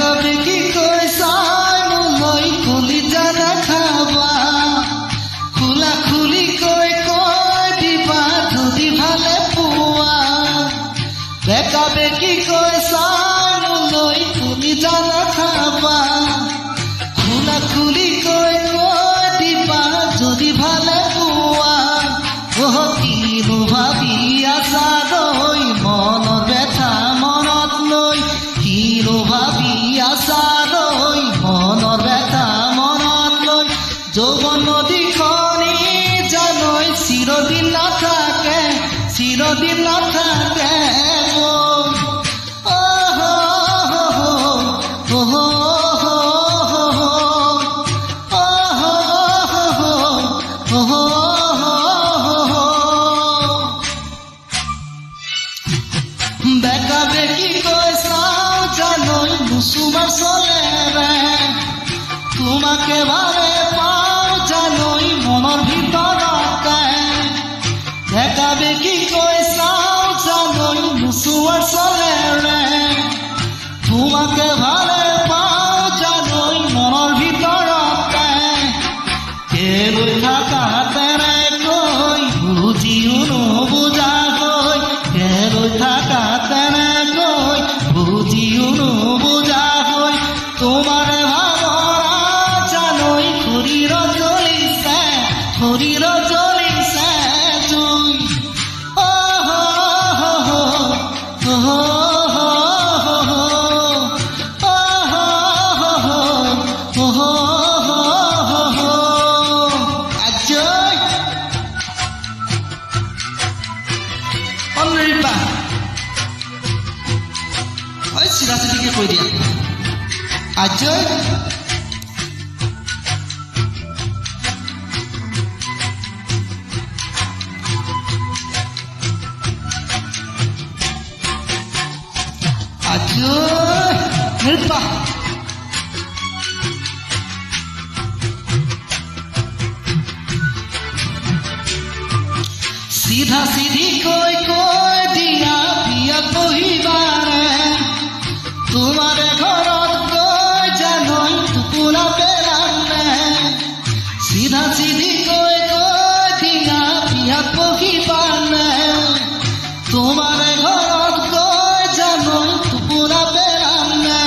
বেকাবে কি কই চাই মোলৈ খুলি জানা খাবা খোলা খুলি কই কই দিবা যদি ভালে পোৱা বেকাবে কি কই চাই মোলৈ খুলি জানা খাবা খোলা খুলি কই কই দিবা যদি ভালে পোৱা কিনো ভাবি আছা দৈ মন ব্যথা মনত লৈ কিনো ভাবি আছা দৈ মনৰ ব্যথা মনত লৈ যৌৱন নদীখনি জানৈ চিৰদিন নাথাকে চিৰদিন নাথাকে বেকাবে কি কই চাও জানৈ নুচুমাৰ চলেৰে তোমাকে ভালে পাও জানৈ মনৰ ভিতৰতে বেকাবে কি কই চাও জানৈ নুচুমাৰ চলেৰে তোমাকে ভালে পাও জানৈ মনৰ ভিতৰতে কেলৈ থাকা তেৰে কৈ বুজিও নুবুজা হৈ কেলৈ থাকা তেনেকৈ বুজিও নুবুজা হৈ তোমাৰে ভাৱনা জানৈ শৰীৰ জ্বলিছে জুই অনৰিপা ঐ চিধা চিধিকে কৈ দিয়া আজয় নিৰূপা চিধা চিধি কৈ দিয়া বিয়াত বহিবাৰে তোমাৰে ঘৰত গৈ জানৈ টোপোলা পেলালে চিধা চিধি কৈ দিয়া বিয়াত বহিবাৰে তোমাৰে ঘৰত গৈ জানৈ টোপোলা পেলালে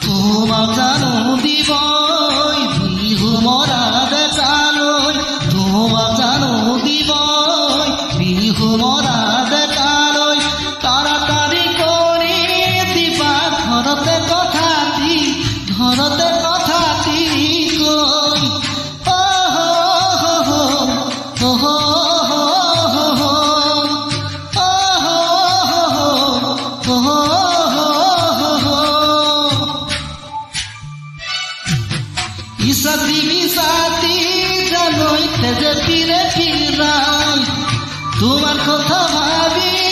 তোমাক জানো দিবই বিহু মৰা ডেকালৈ তোমাক জানো দিবই বিহু মৰা ডেকালৈ তাড়াতাড়ি কৰি দিবা ঘৰতে কথা দি কৈ ইসাতি জানৈ তেজে ফিরে ফিরাই তোমার কথা ভাবি